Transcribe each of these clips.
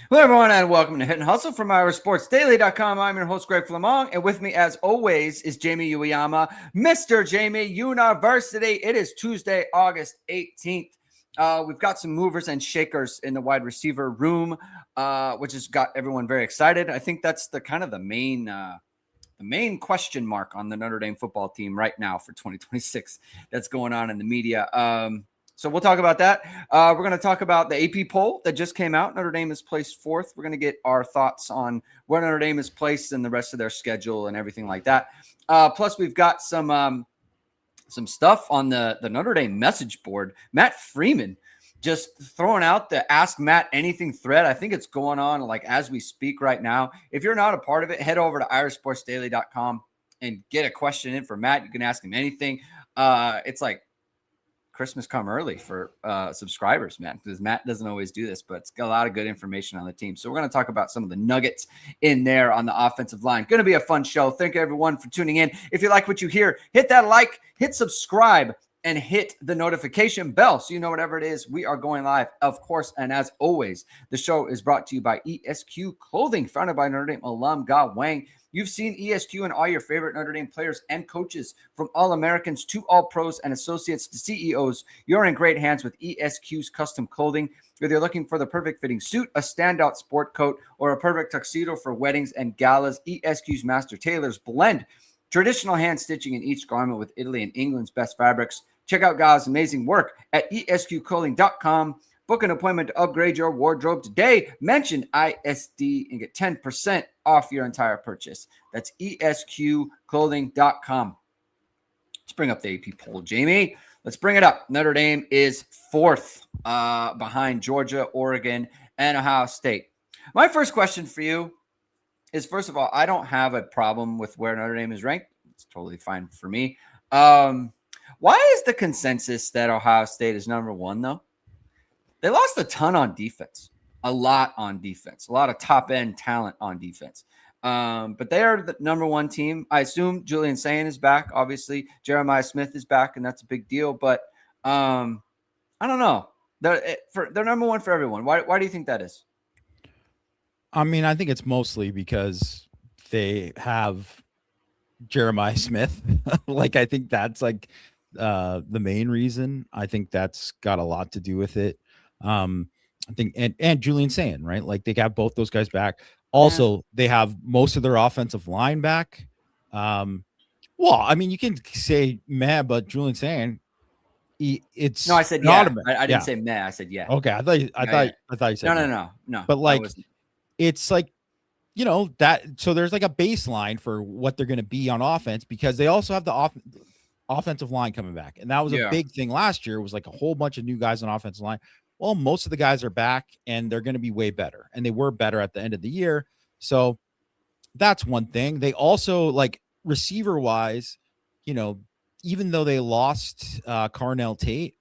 Hello, everyone, and welcome to Hit and Hustle from IRSportsDaily.com. I'm your host, Greg Flamong, and with me, as always, is Jamie Uyama, Mr. Jamie University. It is Tuesday, August 18th. We've got some movers and shakers in the wide receiver room, which has got everyone very excited. I think that's the main question mark on the Notre Dame football team right now for 2026 that's going on in the media. So we'll talk about that. We're going to talk about the AP poll that just came out. Notre Dame is placed fourth. We're going to get our thoughts on where Notre Dame is placed and the rest of their schedule and everything like that. Plus, we've got some stuff on the Notre Dame message board. Matt Freeman just throwing out the Ask Matt Anything thread. I think it's going on like as we speak right now. If you're not a part of it, head over to IRSportsDaily.com and get a question in for Matt. You can ask him anything. It's like Christmas come early for subscribers, man, because Matt doesn't always do this, but it's got a lot of good information on the team. So we're going to talk about some of the nuggets in there on the offensive line. Going to be a fun show. Thank you, everyone, for tuning in. If you like what you hear, hit that like, hit subscribe, and hit the notification bell so you know whatever it is. We are going live, of course. And as always, the show is brought to you by ESQ Clothing, founded by Notre Dame alum Ge Wang. You've seen ESQ and all your favorite Notre Dame players and coaches, from All-Americans to All-Pros and associates to CEOs. You're in great hands with ESQ's custom clothing. Whether you're looking for the perfect fitting suit, a standout sport coat, or a perfect tuxedo for weddings and galas, ESQ's master tailors blend traditional hand stitching in each garment with Italy and England's best fabrics. Check out Ge's amazing work at esqclothing.com. Book an appointment to upgrade your wardrobe today. Mention ISD and get 10% off your entire purchase. That's esqclothing.com. Let's bring up the AP poll, Jamie. Let's bring it up. Notre Dame is fourth behind Georgia, Oregon, and Ohio State. My first question for you is, first of all, I don't have a problem with where Notre Dame is ranked. It's totally fine for me. Why is the consensus that Ohio State is number one, though? They lost a ton on defense, a lot on defense, a lot of top-end talent on defense. But they are the number one team. I assume Julian Sayin is back. Obviously, Jeremiah Smith is back, and that's a big deal. But I don't know. They're number one for everyone. Why do you think that is? I mean, I think it's mostly because they have Jeremiah Smith. I think that's the main reason. I think that's got a lot to do with it. I think and Julian Sayin, right? Like they got both those guys back. Also, they have most of their offensive line back. Well, I mean, you can say meh, but Julian Sayin, it's no. I said yeah. I didn't say meh. I said yeah. Okay, I thought you said no. But it's like, you know, that. So there's like a baseline for what they're going to be on offense, because they also have the offensive line coming back, and that was a big thing last year. It was like a whole bunch of new guys on offensive line. Well, most of the guys are back, and they're going to be way better, and they were better at the end of the year. So that's one thing. They also, like, receiver wise, you know, even though they lost Carnell Tate,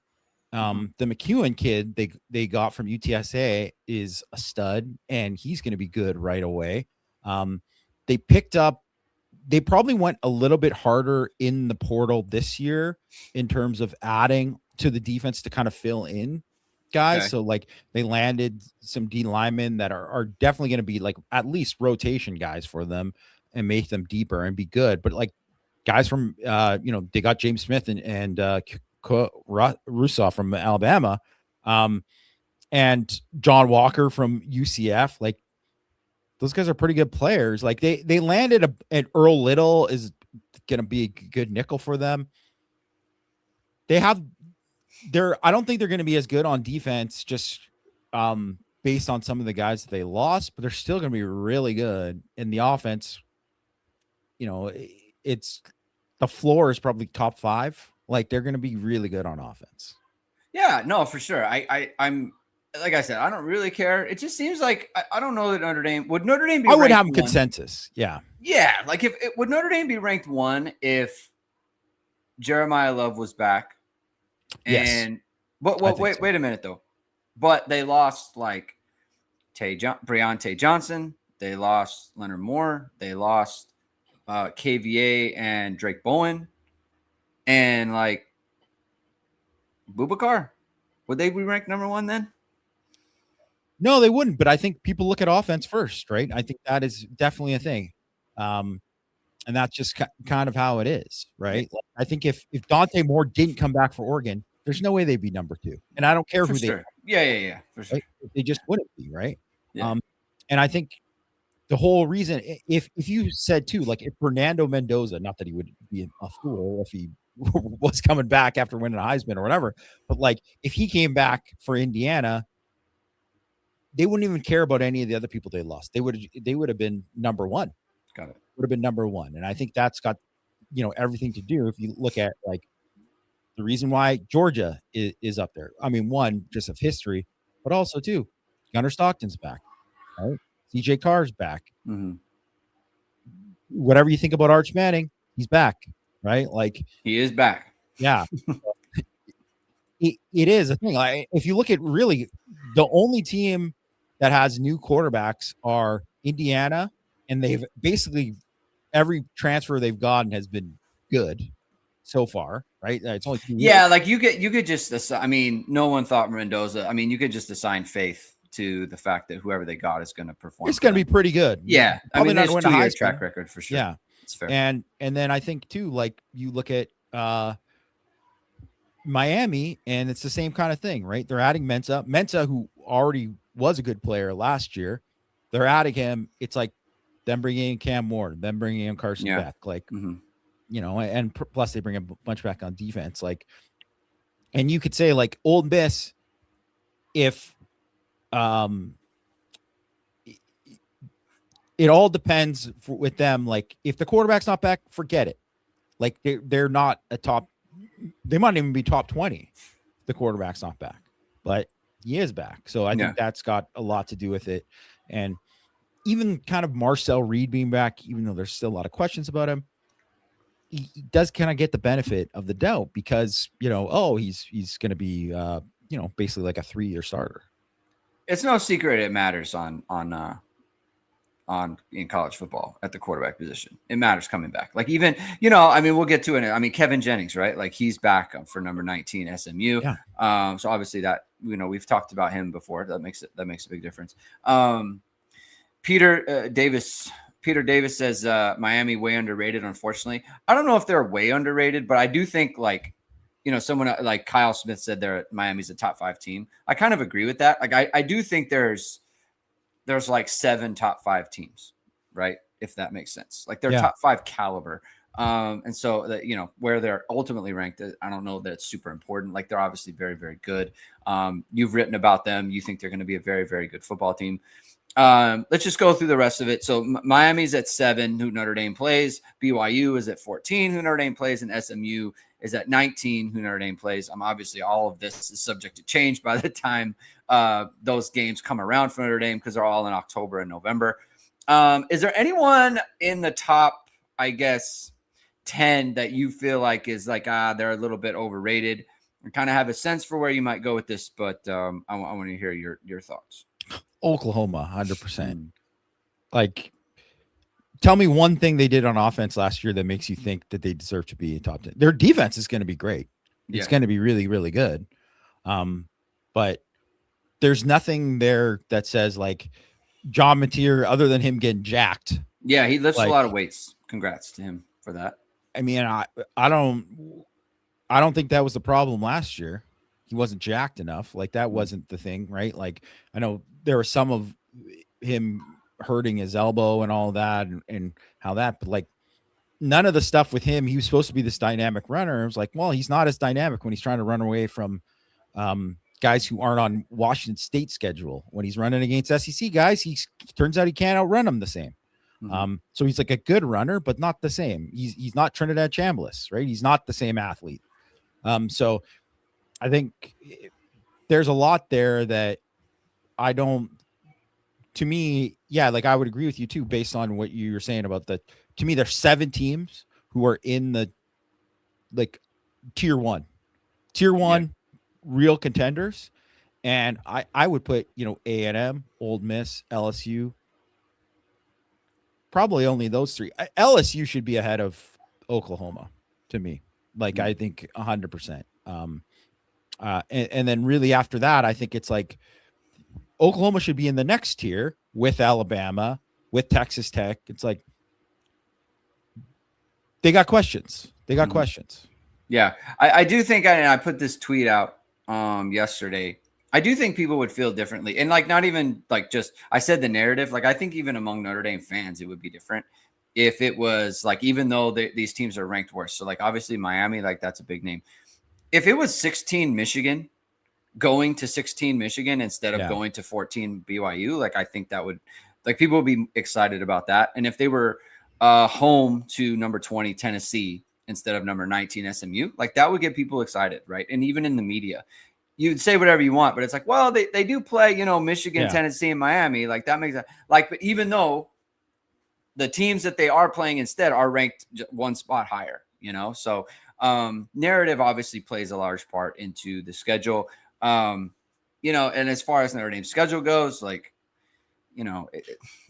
the McEwen kid they got from UTSA is a stud, and he's going to be good right away. They probably went a little bit harder in the portal this year in terms of adding to the defense to kind of fill in guys. Okay. So like they landed some D linemen that are definitely going to be like at least rotation guys for them and make them deeper and be good. But like guys from, they got James Smith and Russo from Alabama, and John Walker from UCF. Like those guys are pretty good players. Like they landed at Earl Little is going to be a good nickel for them. I don't think they're going to be as good on defense just based on some of the guys that they lost, but they're still going to be really good in the offense. You know, it's the floor is probably top 5. Like they're going to be really good on offense. Yeah, no, for sure. I'm like I said, I don't really care. It just seems like I don't know that Notre Dame would be. I would have consensus. Yeah. Like would Notre Dame be ranked 1 if Jeremiah Love was back? And yes. Wait a minute though. But they lost like Breontae Johnson. They lost Leonard Moore. They lost KVA and Drake Bowen. And like Boubacar. Would they be ranked number 1 then? No, they wouldn't. But I think people look at offense first, right? I think that is definitely a thing. And that's just kind of how it is, right? Like, I think if Dante Moore didn't come back for Oregon, there's no way they'd be number 2. And I don't care for who sure. Yeah, for sure. Right? They just wouldn't be, right? Yeah. And I think the whole reason, if you said too, like if Fernando Mendoza, not that he would be a fool if he was coming back after winning a Heisman or whatever, but like if he came back for Indiana, they wouldn't even care about any of the other people they lost. They would have been number 1. Got it. Would have been number 1. And I think that's got, everything to do. If you look at like the reason why Georgia is up there. I mean, one, just of history, but also two, Gunnar Stockton's back, right? CJ Carr's back. Mm-hmm. Whatever you think about Arch Manning, he's back, right? Like he is back. Yeah. It is a thing. Like, if you look at really the only team that has new quarterbacks are Indiana, and they've basically every transfer they've gotten has been good so far, right? It's only 2 years. Yeah, like you could just assign, I mean, no one thought Mendoza. I mean, you could just assign faith to the fact that whoever they got is going to perform. It's going to be pretty good. Yeah, probably I mean, there's 2-year track record for sure. Yeah, it's fair. And then I think too, like you look at Miami, and it's the same kind of thing, right? They're adding Mensa, who already was a good player last year. They're adding him. It's like them bringing in Cam Ward, them bringing in Carson Beck, like and plus they bring a bunch back on defense, like. And you could say like Ole Miss, if it all depends with them. Like if the quarterback's not back, forget it. Like they're not a top. They might even be top 20. The quarterback's not back, but he is back. So I think that's got a lot to do with it. And even kind of Marcel Reed being back, even though there's still a lot of questions about him, he does kind of get the benefit of the doubt because, he's going to be, basically like a 3-year starter. It's no secret it matters in college football at the quarterback position. It matters coming back. Like even, I mean, we'll get to it. I mean, Kevin Jennings, right? Like he's back for number 19 SMU. Yeah. So obviously that, we've talked about him before. That makes a big difference. Peter Davis says Miami way underrated, unfortunately. I don't know if they're way underrated, but I do think like, someone like Kyle Smith said Miami's a top 5 team. I kind of agree with that. Like I do think there's like 7 top 5 teams, right? If that makes sense. Like they're top 5 caliber. And so that, where they're ultimately ranked, I don't know that it's super important. Like they're obviously very, very good. You've written about them. You think they're going to be a very, very good football team. Let's just go through the rest of it. So Miami's at 7, who Notre Dame plays. BYU is at 14, who Notre Dame plays, and SMU is at 19, who Notre Dame plays. Obviously all of this is subject to change by the time those games come around for Notre Dame because they're all in October and November. Is there anyone in the top, I guess, 10 that you feel like is like, they're a little bit overrated? I kind of have a sense for where you might go with this, but I want to hear your thoughts. Oklahoma, 100%. Like, tell me one thing they did on offense last year that makes you think that they deserve to be in top 10. Their defense is going to be great. It's going to be really, really good. But there's nothing there that says like John Mateer, other than him getting jacked. Yeah, he lifts a lot of weights. Congrats to him for that. I mean, I don't think that was the problem last year. He wasn't jacked enough. Like that wasn't the thing, right? Like I know there was some of him hurting his elbow and all that and how that, but like none of the stuff with him, he was supposed to be this dynamic runner. It was like, well, he's not as dynamic when he's trying to run away from guys who aren't on Washington State schedule. When he's running against SEC guys, turns out he can't outrun them the same. So he's like a good runner, but not the same. He's not Trinidad Chambliss, right? He's not the same athlete. So I think there's a lot there that to me, like I would agree with you too, based on what you were saying about to me, there's 7 teams who are in the like tier one real contenders. And I would put, A&M, Ole Miss, LSU, probably only those 3. LSU should be ahead of Oklahoma to me. Like, I think 100%. And then really after that, I think it's like Oklahoma should be in the next tier with Alabama, with Texas Tech. It's like they got questions. Questions. Yeah, I do think, and I put this tweet out yesterday. I do think people would feel differently, and like not even like just I said the narrative. Like I think even among Notre Dame fans, it would be different if it was like even though these teams are ranked worse. So like obviously Miami, like that's a big name. If it was 16 Michigan going to 16 Michigan instead of going to 14 BYU, like I think that would like people would be excited about that. And if they were home to number 20 Tennessee instead of number 19 SMU, like that would get people excited, right? And even in the media, you'd say whatever you want, but it's like, well, they do play, Michigan, Tennessee, and Miami. Like that makes that like, but even though the teams that they are playing instead are ranked one spot higher, so narrative obviously plays a large part into the schedule. And as far as Notre Dame's schedule goes, like,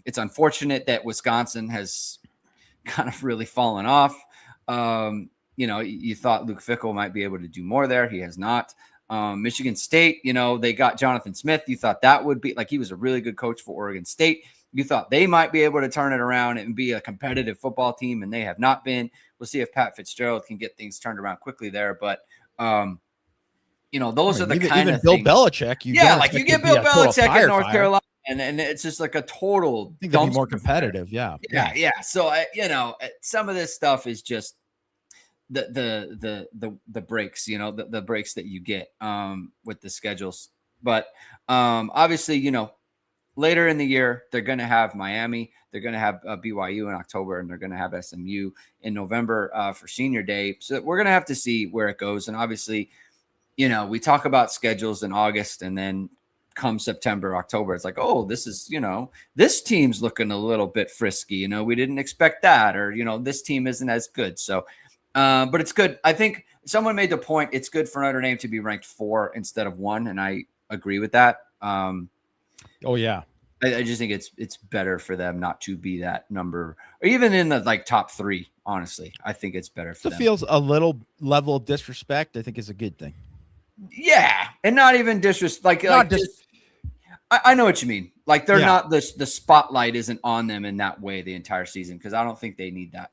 it's unfortunate that Wisconsin has kind of really fallen off. You thought Luke Fickell might be able to do more there. He has not. Michigan State, they got Jonathan Smith. You thought that would be like he was a really good coach for Oregon State. You thought they might be able to turn it around and be a competitive football team, and they have not been. We'll see if Pat Fitzgerald can get things turned around quickly there. But, those are the kind of Bill things. Bellachek. You get Bill Belichick in North Carolina, and it's just like a total. I think they'll be more competitive. Yeah. So, some of this stuff is just the breaks, the breaks that you get with the schedules. But obviously, later in the year, they're going to have Miami. They're going to have BYU in October, and they're going to have SMU in November for Senior Day. So we're going to have to see where it goes. And obviously, we talk about schedules in August, and then come September, October, it's like, oh, this is, this team's looking a little bit frisky. We didn't expect that, or, this team isn't as good. So, but it's good. I think someone made the point. It's good for Notre Dame to be ranked 4 instead of 1. And I agree with that. Oh yeah. I just think it's better for them not to be that number or even in the like top 3. Honestly, I think it's better for them. It feels a little level of disrespect. I think is a good thing. Yeah. And not even disrespect. I know what you mean. Like they're not the spotlight isn't on them in that way the entire season. Cause I don't think they need that.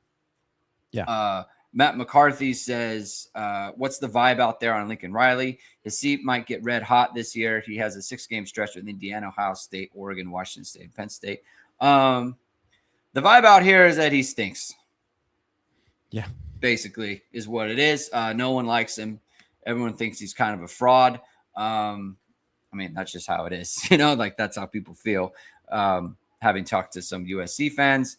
Yeah. Matt McCarthy says, what's the vibe out there on Lincoln Riley? His seat might get red hot this year. He has a 6-game stretch with Indiana, Ohio State, Oregon, Washington State, and Penn State. The vibe out here is that he stinks. Yeah. Basically is what it is. No one likes him. Everyone thinks he's kind of a fraud. That's just how it is. Like that's how people feel. Having talked to some USC fans.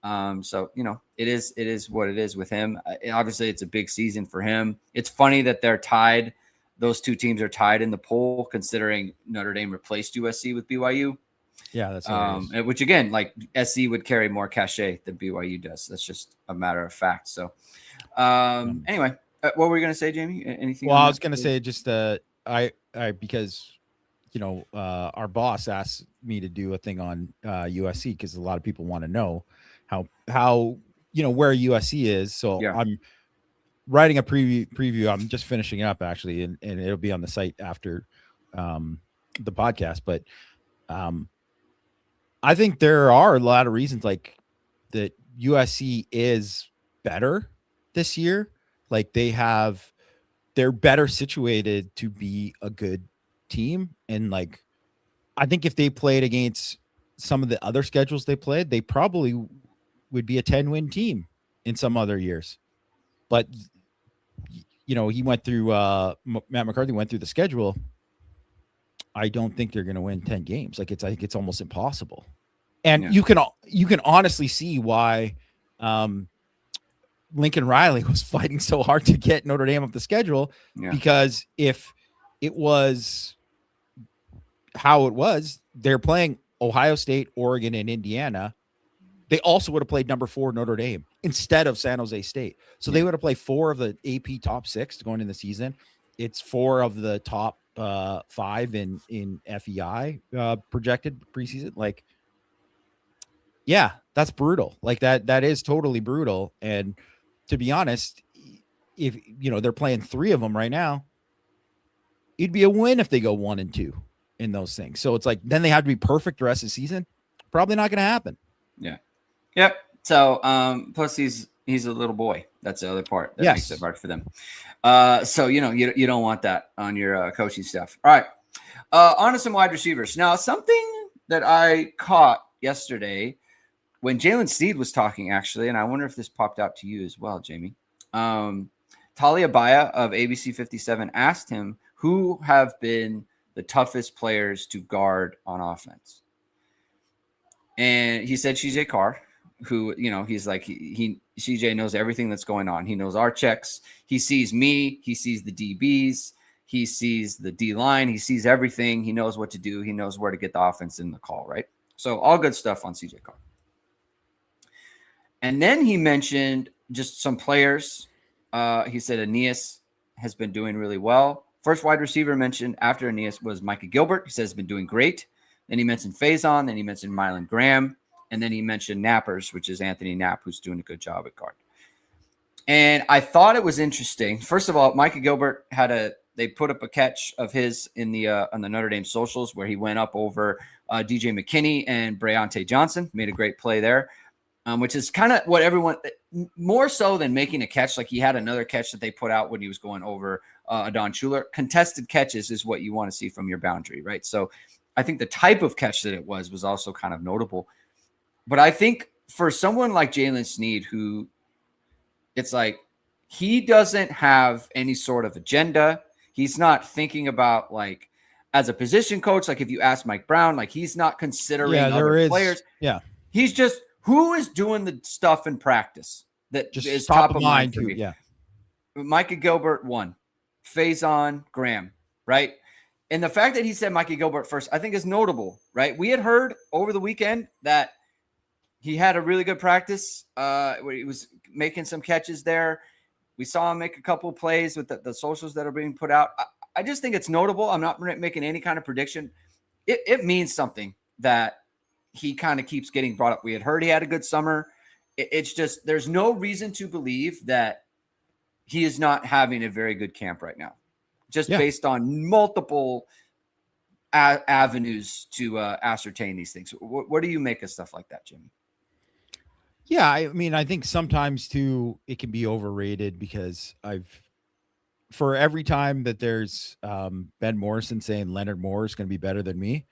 It is what it is with him. Obviously, it's a big season for him. It's funny that they're tied. Those two teams are tied in the poll, considering Notre Dame replaced USC with BYU. Yeah, that's which again, like SC would carry more cachet than BYU does. That's just a matter of fact. So, anyway, what were you going to say, Jamie? Anything? Well, I was going to say just I because our boss asked me to do a thing on USC because a lot of people want to know how where USC is. So I'm writing a preview. I'm just finishing up actually, and it'll be on the site after the podcast. But I think there are a lot of reasons like that USC is better this year. Like they're better situated to be a good team. And like, I think if they played against some of the other schedules they played, they probably would be a 10-win team in some other years. But, he went through, Matt McCarthy went through the schedule. I don't think they're going to win 10 games. Like I think it's almost impossible. And you can honestly see why, Lincoln Riley was fighting so hard to get Notre Dame off the schedule because if it was how it was, they're playing Ohio State, Oregon, and Indiana. They also would have played number 4 Notre Dame instead of San Jose State. So they would have played 4 of the AP top 6 going into the season. It's 4 of the top 5 in FEI projected preseason. Like, yeah, that's brutal. Like that is totally brutal. And to be honest, if they're playing 3 of them right now, it'd be a win if they go 1-2. in those things. So it's like, then they have to be perfect the rest of the season. Probably not going to happen. Yeah. Yep. So, plus he's a little boy. That's the other part that makes it hard for them. So, you don't want that on your coaching staff. All right. On to some wide receivers. Now, something that I caught yesterday when Jalen Sneed was talking, actually, and I wonder if this popped out to you as well, Jamie. Talia Baya of ABC 57 asked him who have been the toughest players to guard on offense. And he said CJ Carr, who, he's like, CJ knows everything that's going on. He knows our checks. He sees me. He sees the DBs. He sees the D line. He sees everything. He knows what to do. He knows where to get the offense in the call, right? So all good stuff on CJ Carr. And then he mentioned just some players. He said Aeneas has been doing really well. First wide receiver mentioned after Aeneas was Micah Gilbert. He says he's been doing great. Then he mentioned Faison. Then he mentioned Mylan Graham. And then he mentioned Nappers, which is Anthony Knapp, who's doing a good job at guard. And I thought it was interesting. First of all, Micah Gilbert they put up a catch of his in the on the Notre Dame socials where he went up over DJ McKinney and Breonte Johnson. Made a great play there, which is kind of what everyone, more so than making a catch. Like he had another catch that they put out when he was going over Adon Schuler. Contested catches is what you want to see from your boundary, right? So I think the type of catch that it was also kind of notable. But I think for someone like Jalen Sneed, who it's like he doesn't have any sort of agenda. He's not thinking about, like, as a position coach, like if you ask Mike Brown, like he's not considering other players. Yeah. He's just, who is doing the stuff in practice that just is top of mind for too, me? Yeah. Micah Gilbert, one. Faison, Graham, right? And the fact that he said Micah Gilbert first, I think is notable, right? We had heard over the weekend that he had a really good practice where he was making some catches there. We saw him make a couple of plays with the socials that are being put out. I just think it's notable. I'm not making any kind of prediction. It means something that he kind of keeps getting brought up. We had heard he had a good summer. It's just, there's no reason to believe that he is not having a very good camp right now, just based on multiple avenues to ascertain these things. What do you make of stuff like that, Jimmy? Yeah, I mean, I think sometimes too it can be overrated because for every time that there's Ben Morrison saying Leonard Moore is going to be better than me,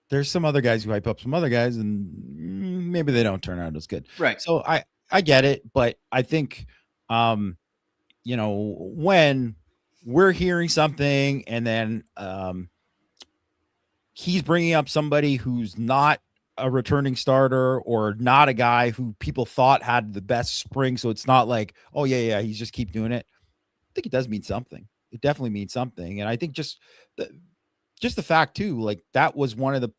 there's some other guys who hype up some other guys and maybe they don't turn out as good. Right. So I get it, but I think when we're hearing something and then he's bringing up somebody who's not a returning starter or not a guy who people thought had the best spring. So it's not like, oh yeah, he's just keep doing it. I think it does mean something. It definitely means something. And I think just the fact too, like that was one of the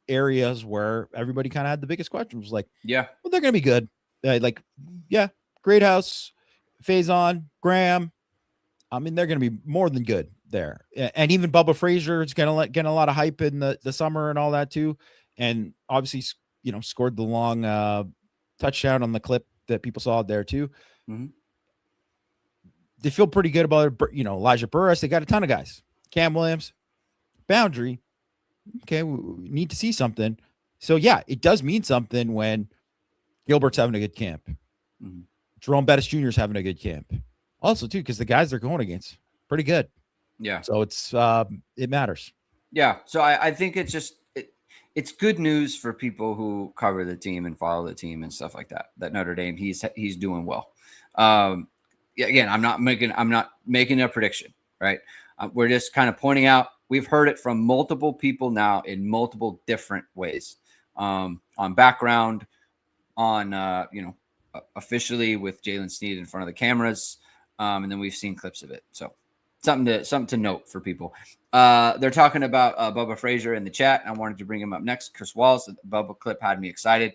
areas where everybody kind of had the biggest question was like, well, they're going to be good. Greathouse, Faison, Graham. I mean, they're going to be more than good there. And even Bubba Frazier is going to get a lot of hype in the summer and all that too. And obviously, scored the long touchdown on the clip that people saw there too. Mm-hmm. They feel pretty good about it. Elijah Burris. They got a ton of guys. Cam Williams, boundary. Okay, we need to see something. So yeah, it does mean something when Gilbert's having a good camp. Mm-hmm. Jerome Bettis Jr. is having a good camp. Also too, because the guys they're going against pretty good. Yeah. So it's it matters. Yeah. So I think it's just it's good news for people who cover the team and follow the team and stuff like that. That Notre Dame, he's doing well. Again, I'm not making a prediction, right? We're just kind of pointing out. We've heard it from multiple people now in multiple different ways, on background, on officially with Jalen Sneed in front of the cameras, and then we've seen clips of it. So something to note for people. They're talking about Bubba Frazier in the chat. I wanted to bring him up next. Chris Wallace, the Bubba clip had me excited.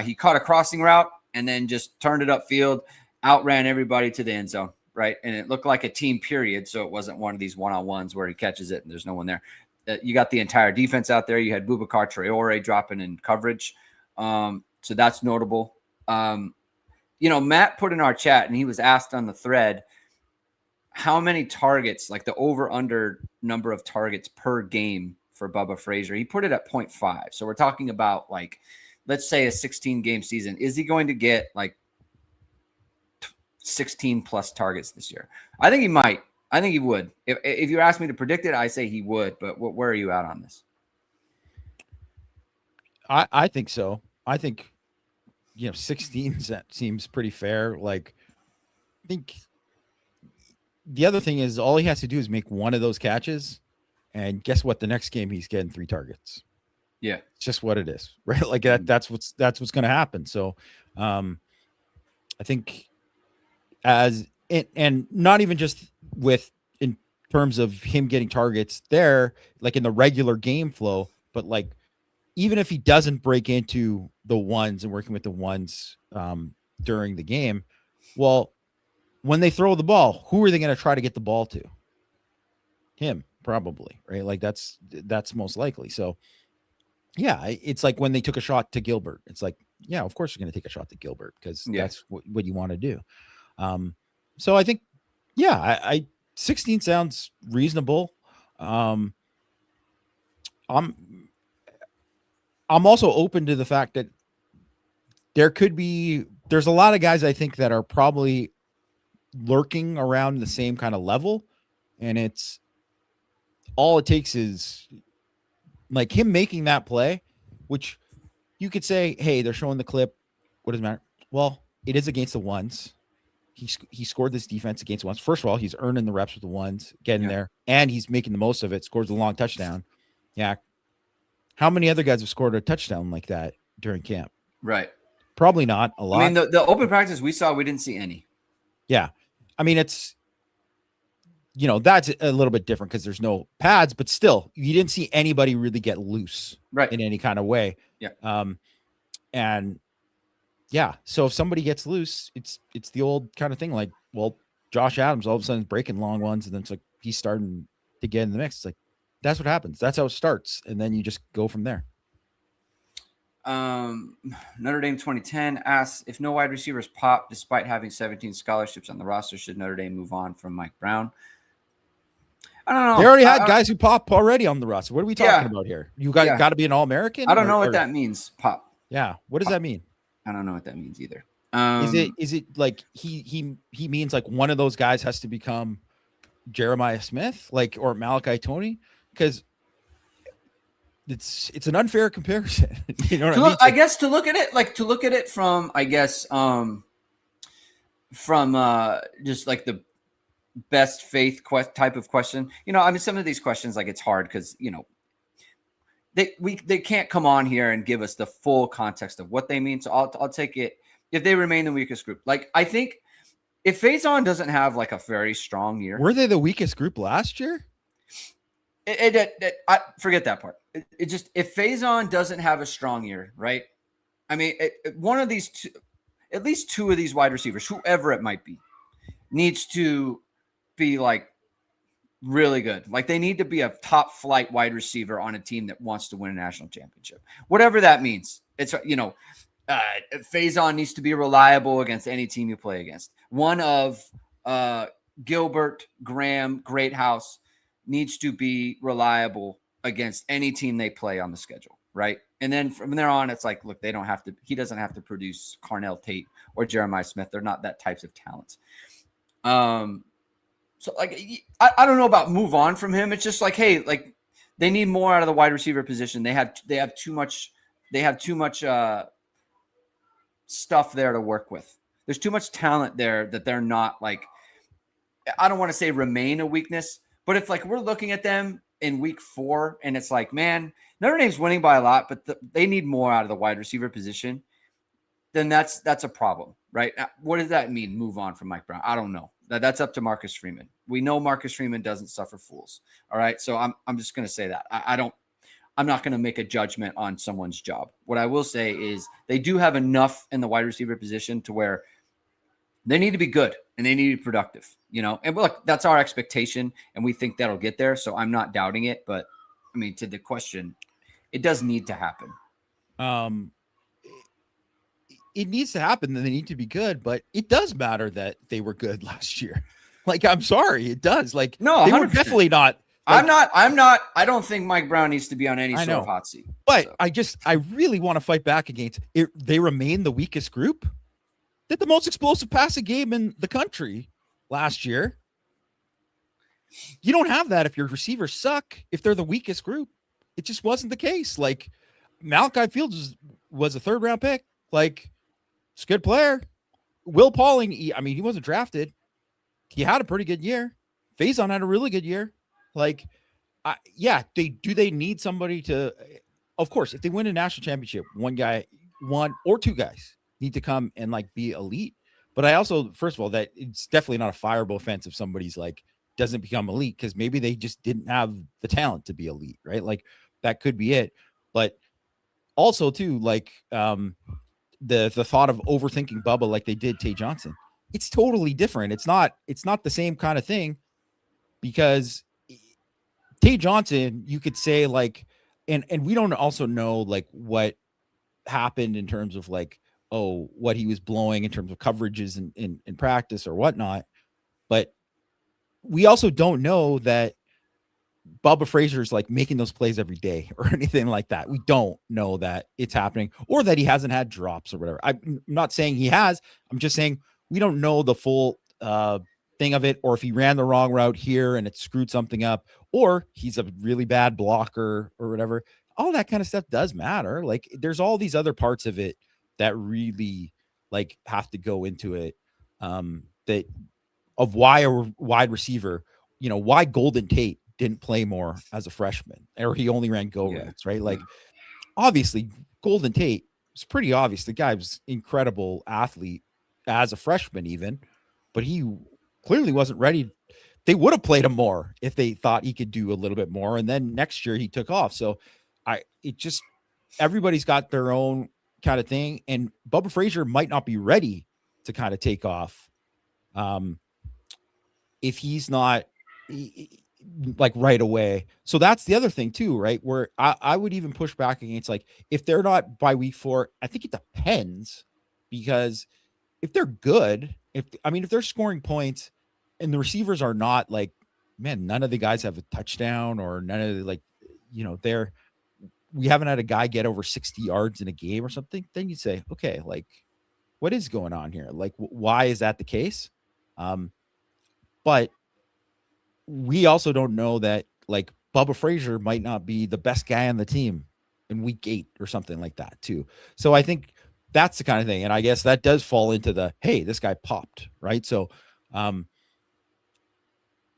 He caught a crossing route and then just turned it upfield, outran everybody to the end zone, right? And it looked like a team period, so it wasn't one of these one-on-ones where he catches it and there's no one there. You got the entire defense out there. You had Boubacar Traore dropping in coverage. So that's notable. Matt put in our chat, and he was asked on the thread how many targets, like the over-under number of targets per game for Bubba Frazier. He put it at 0.5. So we're talking about like, let's say a 16-game season. Is he going to get like 16 plus targets this year? I think he might. I think he would. If you ask me to predict it, I say he would. But where are you at on this? I think so. I think, 16 seems pretty fair. Like, I think the other thing is all he has to do is make one of those catches, and guess what? The next game he's getting 3 targets. Yeah, it's just what it is, right? Like that's what's going to happen. So, I think and not even just with in terms of him getting targets there, like in the regular game flow, but like even if he doesn't break into the ones and working with the ones during the game, well, when they throw the ball, who are they going to try to get the ball to? Him, probably, right? Like that's most likely. So yeah, it's like when they took a shot to Gilbert. It's like, yeah, of course you're going to take a shot to Gilbert because that's what you want to do. So I think, yeah, I 16 sounds reasonable. I'm also open to the fact that there's a lot of guys I think that are probably lurking around the same kind of level, and it's all it takes is like him making that play, which you could say, hey, they're showing the clip. What does it matter? Well, it is against the ones. He scored this defense against the ones. First of all, he's earning the reps with the ones, getting there, and he's making the most of it. Scores a long touchdown. Yeah. How many other guys have scored a touchdown like that during camp? Right. Probably not a lot. I mean, the open practice we saw, we didn't see any. Yeah. I mean, it's, that's a little bit different because there's no pads, but still, you didn't see anybody really get loose in any kind of way. Yeah. And yeah, so if somebody gets loose, it's the old kind of thing. Like, well, Josh Adams all of a sudden is breaking long ones, and then it's like he's starting to get in the mix. It's like that's what happens. That's how it starts, and then you just go from there. Notre Dame 2010 asks, if no wide receivers pop despite having 17 scholarships on the roster, should Notre Dame move on from Mike Brown? I don't know. They already had guys who pop already on the roster. What are we talking about here? You got to be an All-American? I don't know what that means, pop. Yeah. What does that mean? I don't know what that means either. Is it like he means like one of those guys has to become Jeremiah Smith, like, or Malachi Toney? Because it's an unfair comparison. You know what I mean? I guess to look at it from, I guess, from just like the best faith type of question. I mean, some of these questions, like, it's hard because, they can't come on here and give us the full context of what they mean. So I'll take it if they remain the weakest group. Like, I think if Faison doesn't have like a very strong year, were they the weakest group last year? I forget that part. It just, if Faison doesn't have a strong year, right? I mean, one of these two, at least two of these wide receivers, whoever it might be, needs to be like really good. Like, they need to be a top flight wide receiver on a team that wants to win a national championship, whatever that means. It's, Faison needs to be reliable against any team you play against. One of Gilbert, Graham, Greathouse needs to be reliable against any team they play on the schedule, right? And then from there on, it's like, look, he doesn't have to produce Carnell Tate or Jeremiah Smith. They're not that types of talents. So like, I don't know about move on from him. It's just like, hey, like, they need more out of the wide receiver position. They have too much stuff there to work with. There's too much talent there that they're not, like, I don't want to say remain a weakness, but if like we're looking at them in week 4 and it's like, man, Notre Dame's winning by a lot, but they need more out of the wide receiver position, then that's a problem, right? What does that mean? Move on from Mike Brown? I don't know. That's up to Marcus Freeman. We know Marcus Freeman doesn't suffer fools. All right. So I'm just going to say that. I'm not going to make a judgment on someone's job. What I will say is they do have enough in the wide receiver position to where they need to be good and they need to be productive, and look, that's our expectation and we think that'll get there. So I'm not doubting it, but I mean, to the question, it does need to happen. It needs to happen, then they need to be good, but it does matter that they were good last year. Like, I'm sorry, it does. Like, no, 100%. They were definitely not Like, I don't think Mike Brown needs to be on any sort of hot seat. But so. I really want to fight back against it. They remain the weakest group. Did the most explosive passing game in the country last year. You don't have that if your receivers suck, if they're the weakest group. It just wasn't the case. Like, Malachi Fields was a 3rd-round pick. Like, it's a good player. Will Pauling, he wasn't drafted. He had a pretty good year. Faison had a really good year. Like, they need somebody to, of course, if they win a national championship, one or two guys need to come and like be elite. But I also, first of all, that it's definitely not a fireable offense if somebody's like doesn't become elite, because maybe they just didn't have the talent to be elite, right? Like, that could be it. But also too, like, the thought of overthinking Bubba like they did Tay Johnson, it's totally different. It's not the same kind of thing, because Tay Johnson, you could say like, and we don't also know like what happened in terms of like, what he was blowing in terms of coverages in practice or whatnot. But we also don't know that Bubba Fraser's like making those plays every day or anything like that. We don't know that it's happening, or that he hasn't had drops or whatever. I'm not saying he has. I'm just saying we don't know the full thing of it, or if he ran the wrong route here and it screwed something up, or he's a really bad blocker or whatever. All that kind of stuff does matter. Like, there's all these other parts of it that really like have to go into it. That of why a wide receiver, why Golden Tate didn't play more as a freshman, or he only ran go routes, right? Like, obviously Golden Tate, it's pretty obvious the guy was incredible athlete as a freshman even, but he clearly wasn't ready. They would have played him more if they thought he could do a little bit more. And then next year he took off. So everybody's got their own kind of thing. And Bubba Fraser might not be ready to kind of take off. If he's not like right away. So that's the other thing too, right? Where I would even push back against, like, if they're not by week 4, I think it depends, because if they're good, if they're scoring points and the receivers are not like, man, none of the guys have a touchdown, or none of the, like, we haven't had a guy get over 60 yards in a game or something, then you say, okay, like, what is going on here? Like, why is that the case? But we also don't know that, like, Bubba Fraser might not be the best guy on the team in week 8 or something like that too. So I think that's the kind of thing. And I guess that does fall into the, hey, this guy popped, right? So I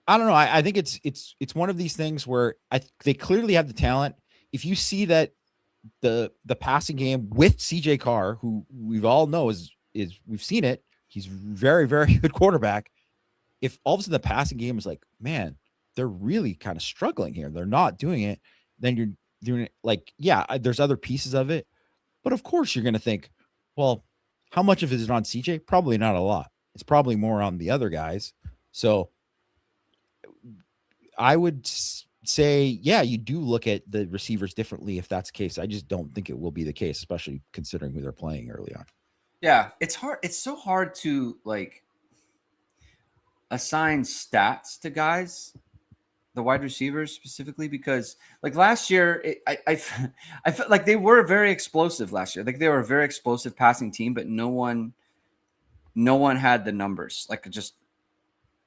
don't know. I think it's one of these things where they clearly have the talent. If you see that the passing game with CJ Carr, who we've all know is we've seen it, he's very, very good quarterback. If all of a sudden the passing game is like, man, they're really kind of struggling here, they're not doing it, then you're doing it like, there's other pieces of it. But of course you're going to think, well, how much of it is on CJ? Probably not a lot. It's probably more on the other guys. So I would say, you do look at the receivers differently if that's the case. I just don't think it will be the case, especially considering who they're playing early on. Yeah, it's hard. It's so hard to like assign stats to guys, the wide receivers specifically, because like last year, I felt like they were very explosive last year. Like, they were a very explosive passing team, but no one had the numbers. Like, just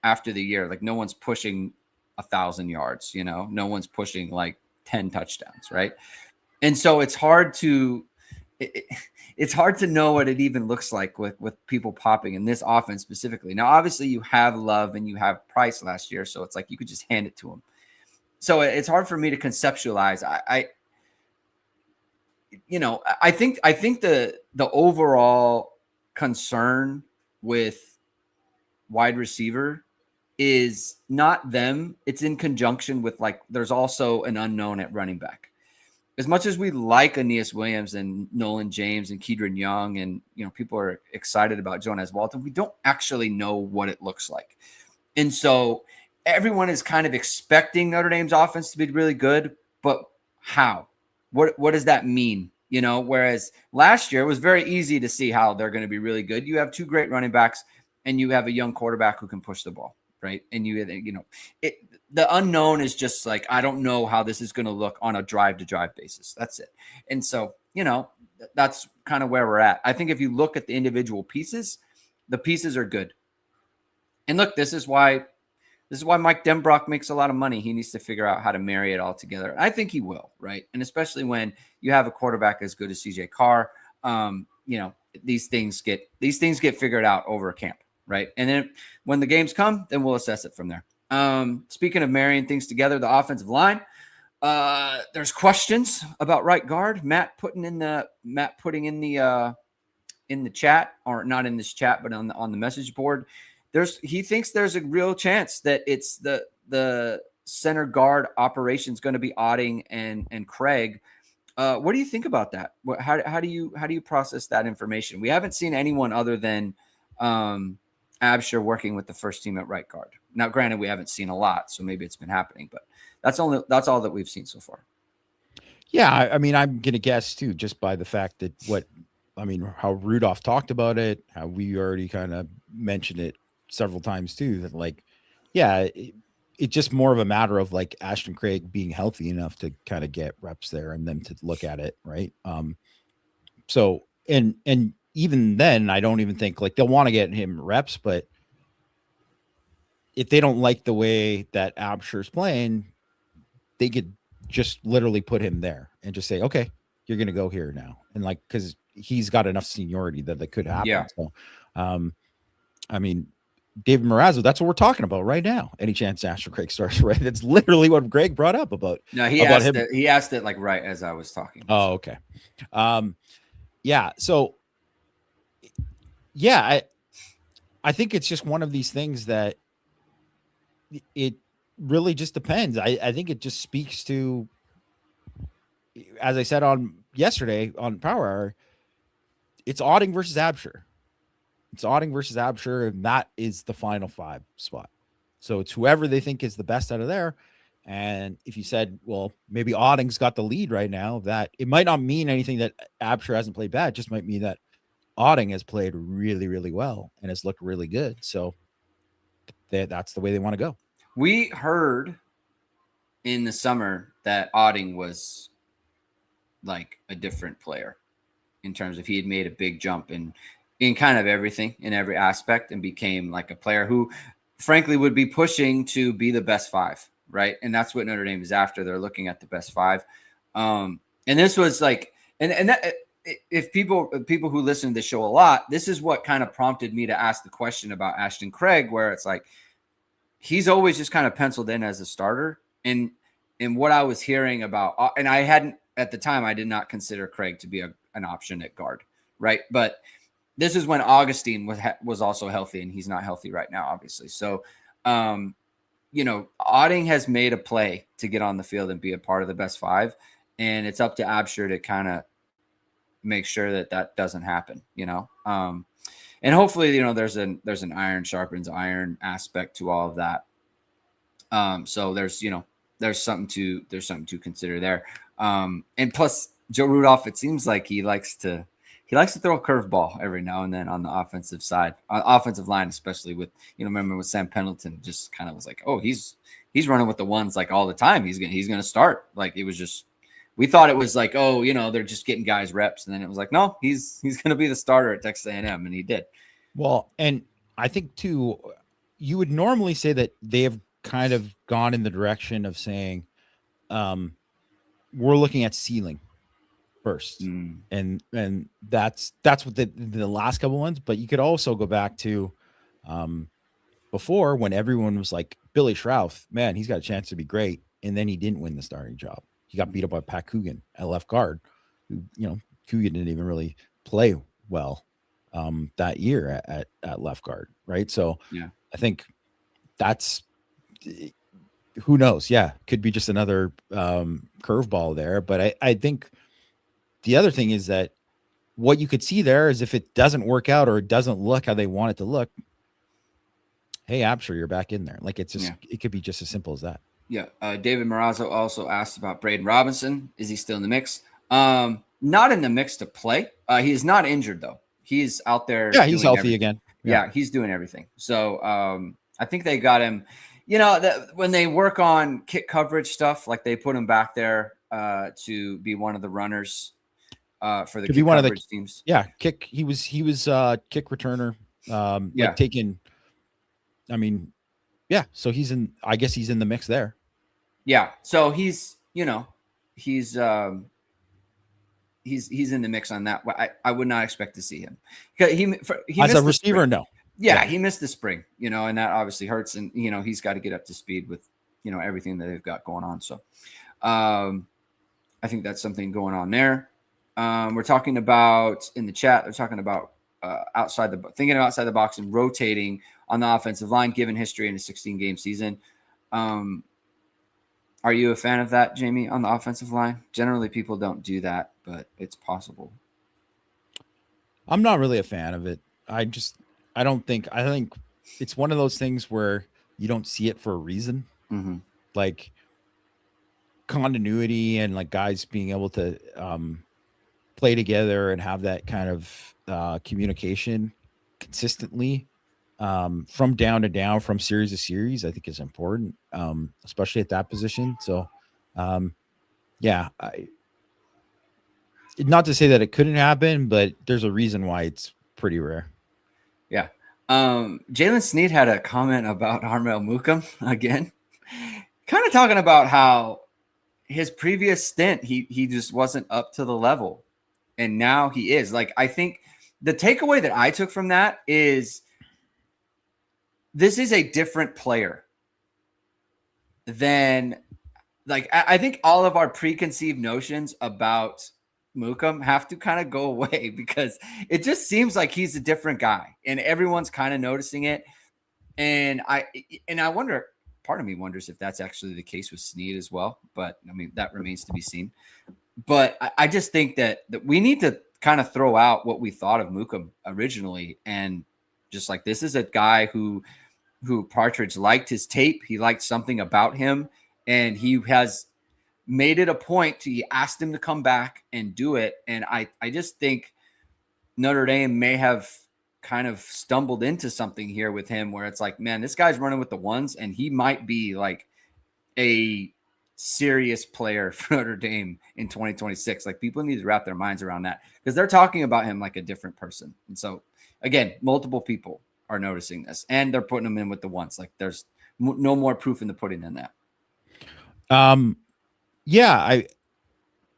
after the year, like, no one's pushing 1,000 yards, no one's pushing like 10 touchdowns. Right. And so it's hard to know what it even looks like with people popping in this offense specifically. Now, obviously you have Love and you have Price last year, so it's like you could just hand it to them. So it's hard for me to conceptualize. I think the overall concern with wide receiver is not them. It's in conjunction with, like, there's also an unknown at running back. As much as we like Aeneas Williams and Nolan James and Kedron Young, and people are excited about Jonas Walton, we don't actually know what it looks like. And so everyone is kind of expecting Notre Dame's offense to be really good, but how? What does that mean? Whereas last year it was very easy to see how they're going to be really good. You have 2 great running backs and you have a young quarterback who can push the ball. right? And the unknown is just like, I don't know how this is going to look on a drive-to-drive basis. That's it. And so, that's kind of where we're at. I think if you look at the individual pieces, the pieces are good. And look, this is why Mike Denbrock makes a lot of money. He needs to figure out how to marry it all together. I think he will, right? And especially when you have a quarterback as good as CJ Carr, these things get figured out over camp, right? And then when the games come, then we'll assess it from there. Speaking of marrying things together, the offensive line, there's questions about right guard. Matt putting in the chat, or not in this chat, but on the message board. He thinks there's a real chance that it's the center guard operation's going to be Otting and Craig. What do you think about that? How do you process that information? We haven't seen anyone other than Absher working with the first team at right guard. Now, granted, we haven't seen a lot, so maybe it's been happening, but that's all that we've seen so far. Yeah, I mean, I'm gonna guess too, just by the fact that how Rudolph talked about it, how we already kind of mentioned it several times too, that it's just more of a matter of like Ashton Craig being healthy enough to kind of get reps there and them to look at it, right? So and even then, I don't even think like they'll want to get him reps, but if they don't like the way that Absher's playing, they could just literally put him there and just say, okay, you're going to go here now. And like, cause he's got enough seniority that could happen. Yeah. So, I mean, David Marazzo, that's what we're talking about right now. Any chance Ashton Craig starts, right? That's literally what Greg brought up about. No, he asked it like right as I was talking. Oh, okay. Yeah. So yeah, I think it's just one of these things that it really just depends. I think it just speaks to, as I said on yesterday on Power Hour, it's Otting versus Absher. It's Otting versus Absher, and that is the final 5 spot. So it's whoever they think is the best out of there. And if you said, well, maybe Otting's got the lead right now, that it might not mean anything that Absher hasn't played bad. It just might mean that Otting has played really, really well and has looked really good. So that's the way they want to go. We heard in the summer that Otting was like a different player in terms of he had made a big jump in kind of everything, in every aspect, and became like a player who frankly would be pushing to be the best 5, right? And that's what Notre Dame is after. They're looking at the best 5. And this was like, and that, if people who listen to the show a lot, this is what kind of prompted me to ask the question about Ashton Craig, where it's like, he's always just kind of penciled in as a starter. And what I was hearing about, and I hadn't, at the time, I did not consider Craig to be an option at guard, right? But this is when Augustine was also healthy, and he's not healthy right now, obviously. So, Otting has made a play to get on the field and be a part of the best 5. And it's up to Absher to kind of make sure that doesn't happen, and hopefully, there's an iron sharpens iron aspect to all of that. So there's something to consider there. And plus Joe Rudolph, it seems like he likes to throw a curveball every now and then on the offensive side, offensive line, especially with, remember with Sam Pendleton, just kind of was like, oh, he's running with the ones like all the time. He's going to start. Like, it was just, we thought it was like, oh, they're just getting guys reps. And then it was like, no, he's going to be the starter at Texas A&M. And he did. Well, and I think too, you would normally say that they have kind of gone in the direction of saying, we're looking at ceiling first. And that's what the last couple ones, but you could also go back to, before, when everyone was like, Billy Schrauth, man, he's got a chance to be great. And then he didn't win the starting job. He got beat up by Pat Coogan at left guard, who, Coogan didn't even really play well that year at left guard. Right. So yeah, I think that's, who knows? Yeah. Could be just another curveball there. But I think the other thing is that what you could see there is if it doesn't work out or it doesn't look how they want it to look, hey, Absher, you're back in there. Like, it's just, it could be just as simple as that. Yeah. David Marazzo also asked about Braden Robinson. Is he still in the mix? Not in the mix to play. He is not injured though. He's out there. Yeah, he's healthy again. Yeah, he's doing everything. So I think they got him. When they work on kick coverage stuff, like they put him back there to be one of the runners for the kick coverage teams. Yeah, kick. He was kick returner. Like taking. I mean, yeah. So I guess he's in the mix there. Yeah. So he's in the mix on that. I would not expect to see him. He as a receiver. No. Yeah, he missed the spring, and that obviously hurts. And, he's got to get up to speed with, everything that they've got going on. So I think that's something going on there. We're talking about in the chat, they're talking about thinking outside the box and rotating on the offensive line, given history in a 16-game season. Are you a fan of that, Jamie, on the offensive line? Generally, people don't do that, but it's possible. I'm not really a fan of it. I think it's one of those things where you don't see it for a reason. Mm-hmm. Like continuity and like guys being able to play together and have that kind of communication consistently from down to down, from series to series, I think is important, especially at that position. So, not to say that it couldn't happen, but there's a reason why it's pretty rare. Yeah. Jalen Snead had a comment about Armel Mukam again, kind of talking about how his previous stint, he just wasn't up to the level. And now he is. Like, I think the takeaway that I took from that is this is a different player than, like, I think all of our preconceived notions about Mukam have to kind of go away, because it just seems like he's a different guy and everyone's kind of noticing it. And I wonder, part of me wonders if that's actually the case with Snead as well, but I mean, that remains to be seen. But I just think that we need to kind of throw out what we thought of Mukam originally. And just like, this is a guy who Partridge liked his tape. He liked something about him, and he has made it a point to, he asked him to come back and do it. And I just think Notre Dame may have kind of stumbled into something here with him, where it's like, man, this guy's running with the ones, and he might be like a serious player for Notre Dame in 2026. Like, people need to wrap their minds around that, because they're talking about him like a different person. And so, again, multiple people are noticing this, and they're putting him in with the ones. Like, there's no more proof in the pudding than that. Yeah,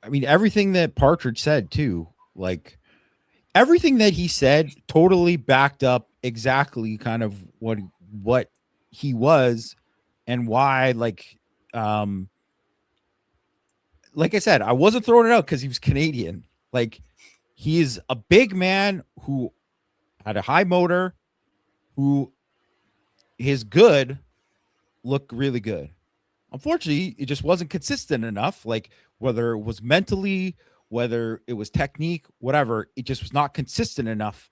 I mean, everything that Partridge said too, like everything that he said totally backed up exactly kind of what he was and why, like I said, I wasn't throwing it out because he was Canadian. Like, he is a big man who had a high motor, who his good looked really good. Unfortunately, it just wasn't consistent enough. Like, whether it was mentally, whether it was technique, whatever, it just was not consistent enough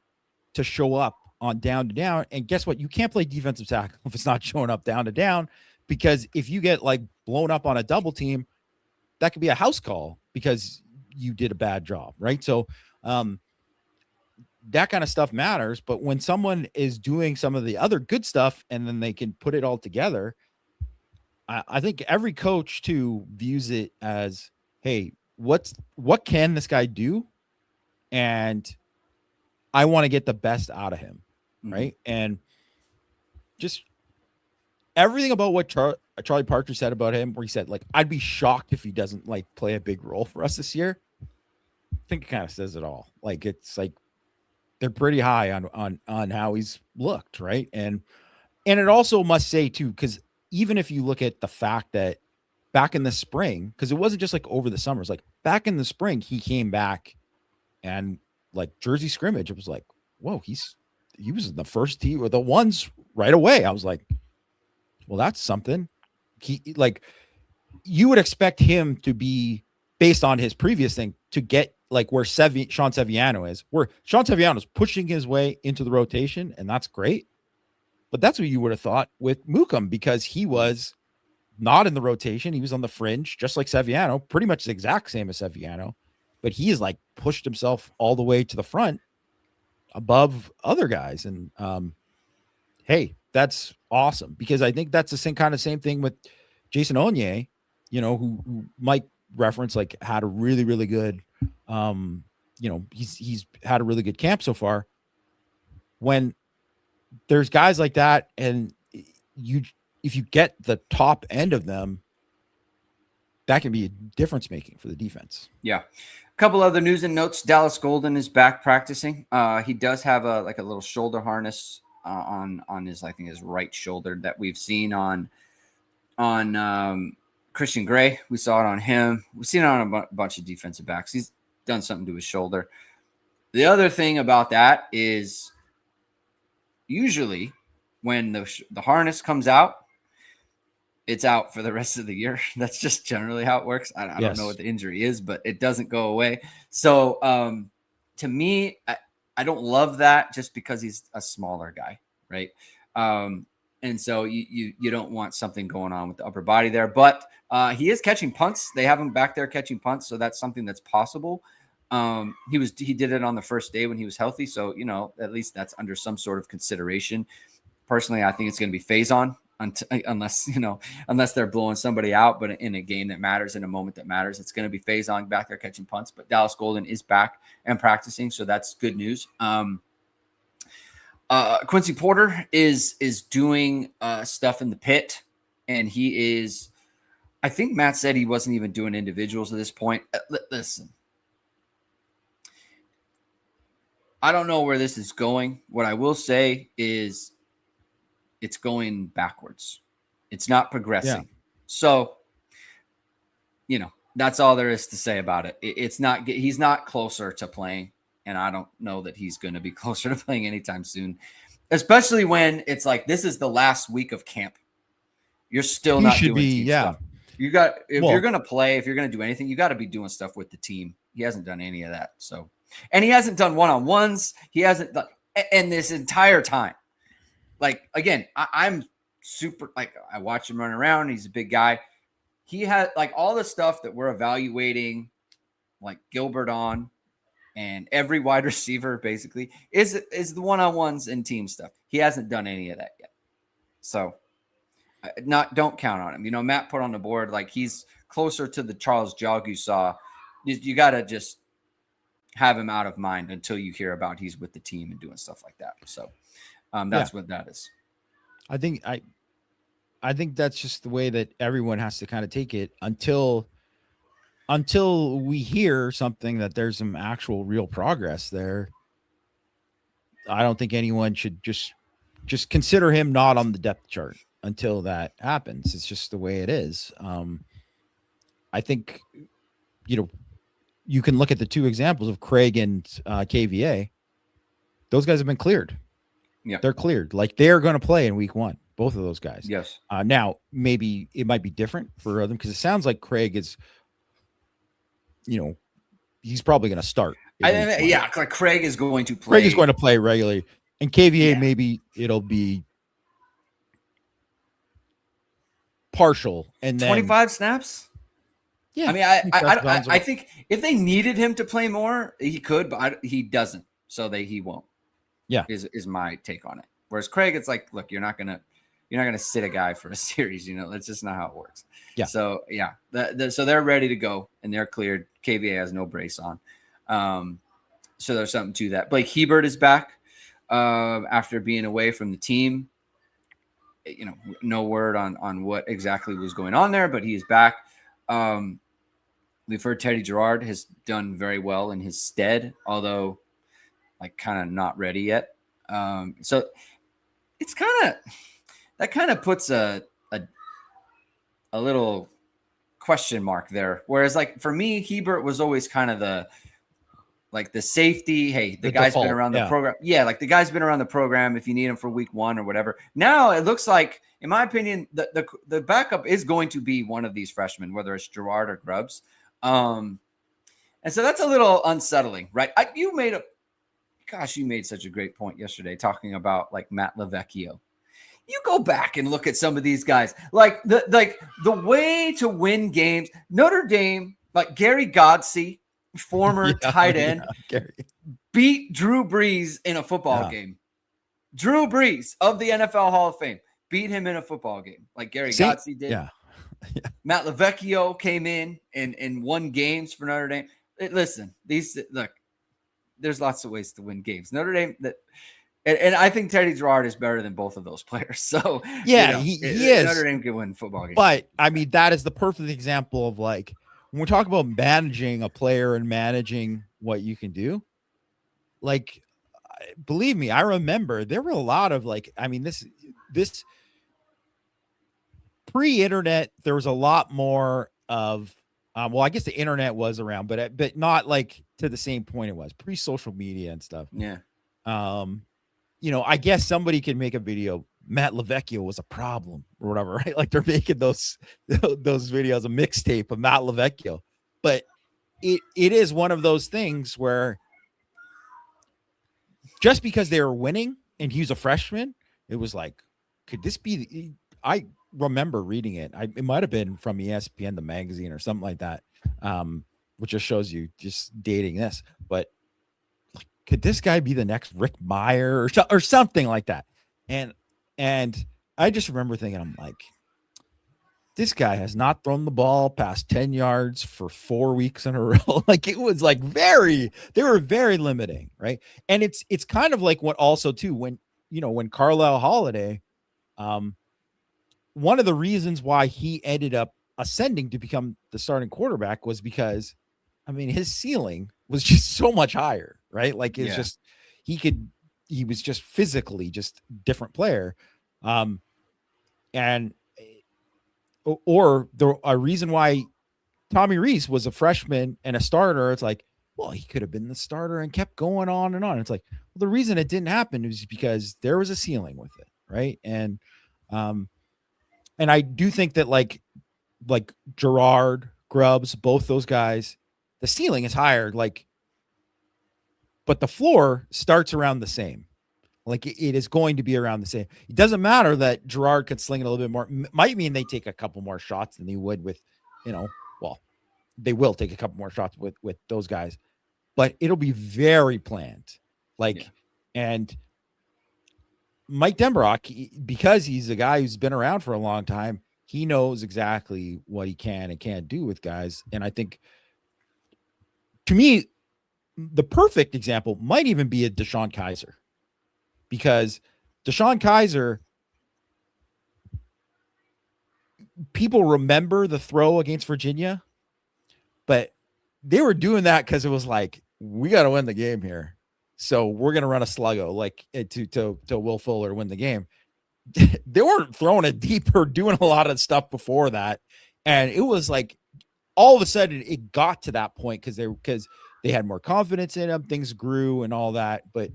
to show up on down to down. And guess what? You can't play defensive tackle if it's not showing up down to down, because if you get like blown up on a double team, that could be a house call because you did a bad job, right? So that kind of stuff matters. But when someone is doing some of the other good stuff and then they can put it all together, I think every coach too views it as, hey, what can this guy do? And I want to get the best out of him. Mm-hmm. Right. And just everything about what Charlie Partridge said about him, where he said, like, I'd be shocked if he doesn't like play a big role for us this year. I think it kind of says it all. Like, it's like they're pretty high on how he's looked. Right. And it also must say too, because even if you look at the fact that back in the spring, because it wasn't just like over the summers, like back in the spring, he came back and like Jersey scrimmage, it was like, whoa, he was in the first team or the ones right away. I was like, well, that's something. He, like, you would expect him to be, based on his previous thing, to get like where Sean Seviano is, where Sean Seviano is pushing his way into the rotation, and that's great. But that's what you would have thought with Mukam, because he was not in the rotation. He was on the fringe, just like Seviano, pretty much the exact same as Seviano. But he is like pushed himself all the way to the front above other guys. And hey, that's awesome, because I think that's the same thing with Jason Onye, who Mike referenced, like, had a really, really good, he's had a really good camp so far. When there's guys like that, and if you get the top end of them, that can be a difference making for the defense. Yeah. A couple other news and notes. Dallas Golden is back practicing. He does have a little shoulder harness on his, I think, his right shoulder that we've seen on Christian Gray. We saw it on him. We've seen it on a bunch of defensive backs. He's done something to his shoulder. The other thing about that is usually when the harness comes out, it's out for the rest of the year. That's just generally how it works. I don't know what the injury is, but it doesn't go away. So to me, I don't love that, just because he's a smaller guy, right? And so you don't want something going on with the upper body there. But he is catching punts. They have him back there catching punts, so that's something that's possible. He did it on the first day when he was healthy, so at least that's under some sort of consideration. Personally, I think it's going to be phase on. Unless they're blowing somebody out, but in a game that matters, in a moment that matters, it's going to be phase on back there catching punts. But Dallas Golden is back and practicing, so that's good news. Quincy Porter is doing stuff in the pit, and he is. I think Matt said he wasn't even doing individuals at this point. Listen, I don't know where this is going. What I will say is, it's going backwards. It's not progressing. Yeah. So, that's all there is to say about it. He's not closer to playing, and I don't know that he's going to be closer to playing anytime soon, especially when it's like, this is the last week of camp. You're still not doing team stuff. You're going to play, if you're going to do anything, you got to be doing stuff with the team. He hasn't done any of that. So, and he hasn't done one-on-ones. He hasn't done, and this entire time. Like, again, I'm super, like, I watch him run around. He's a big guy. He had, like, all the stuff that we're evaluating, like Gilbert on, and every wide receiver basically is the one-on-ones and team stuff. He hasn't done any of that yet. So don't count on him. Matt put on the board, like, he's closer to the Charles Jog you saw. You got to just have him out of mind until you hear about he's with the team and doing stuff like that. So that's what that is. I think that's just the way that everyone has to kind of take it until we hear something that there's some actual real progress there. I don't think anyone should just consider him not on the depth chart until that happens. It's just the way it is. I think, you can look at the two examples of Craig and KVA. Those guys have been cleared. Yeah, they're cleared. Like, they're going to play in week 1. Both of those guys. Yes. Now, maybe it might be different for them, because it sounds like Craig is, he's probably going to start. Like Craig is going to play. Craig is going to play regularly, and KVA maybe it'll be partial, and then 25 snaps. Yeah, I mean, I think if they needed him to play more, he could, but he doesn't, so he won't. Yeah, is my take on it. Whereas Craig, it's like, look, you're not gonna sit a guy for a series. That's just not how it works. Yeah. So yeah, so they're ready to go and they're cleared. KVA has no brace on, so there's something to that. Blake Hebert is back after being away from the team. No word on what exactly was going on there, but he is back. We've heard Teddy Gerard has done very well in his stead, although like kind of not ready yet. So it's kind of puts a little question mark there. Whereas, like, for me, Hebert was always kind of the safety. Hey, the guy's default, been around the program. Yeah, like, the guy's been around the program if you need him for week 1 or whatever. Now it looks like, in my opinion, the backup is going to be one of these freshmen, whether it's Gerard or Grubbs. And so that's a little unsettling, right? You made such a great point yesterday talking about, like, Matt LaVecchio. You go back and look at some of these guys, like the way to win games. Notre Dame, like Gary Godsey, former tight end, beat Drew Brees in a football game. Drew Brees of the NFL Hall of Fame beat him in a football game, like Gary Gotze did. Yeah. Matt LaVecchio came in and won games for Notre Dame. Listen, look, there's lots of ways to win games. Notre Dame, and I think Teddy Gerard is better than both of those players. So yeah, he is. Notre Dame can win football games. But I mean, that is the perfect example of like when we're talking about managing a player and managing what you can do. Like, believe me, I remember there were a lot of like, I mean, this pre-internet, there was a lot more of, well, I guess the internet was around, but not like to the same point it was pre-social media and stuff. Yeah. You know, I guess somebody could make a video. Matt LaVecchio was a problem or whatever, right? Like they're making those videos, a mixtape of Matt LaVecchio, but it is one of those things where just because they were winning and he was a freshman, it was like, could this be? I remember reading it. It might have been from ESPN, the magazine, or something like that, which just shows you just dating this. But like, could this guy be the next Rick Meyer or something like that? And I just remember thinking, I'm like, this guy has not thrown the ball past 10 yards for 4 weeks in a row. Like it was like they were very limiting. Right. And it's kind of like what also too, when Carlisle Holiday, one of the reasons why he ended up ascending to become the starting quarterback was because, I mean, his ceiling was just so much higher, right? Like it's just, he was just physically just different player. Or a reason why Tommy Rees was a freshman and a starter. It's like, well, he could have been the starter and kept going on and on. It's like, well, the reason it didn't happen is because there was a ceiling with it. Right. And I do think that like Gerard, Grubbs, both those guys, the ceiling is higher, like, but the floor starts around the same. Like it is going to be around the same. It doesn't matter that Gerard could sling it a little bit more. Might mean they take a couple more shots than they would with, well, they will take a couple more shots with those guys, but it'll be very planned. And Mike Denbrock, because he's a guy who's been around for a long time, he knows exactly what he can and can't do with guys. And I think, to me, the perfect example might even be a Deshaun Kaiser, because Deshaun Kaiser, people remember the throw against Virginia, but they were doing that because it was like, we got to win the game here. So we're going to run a sluggo like to Will Fuller win the game. They weren't throwing it deep or doing a lot of stuff before that. And it was like, all of a sudden it got to that point because they had more confidence in him. Things grew and all that, but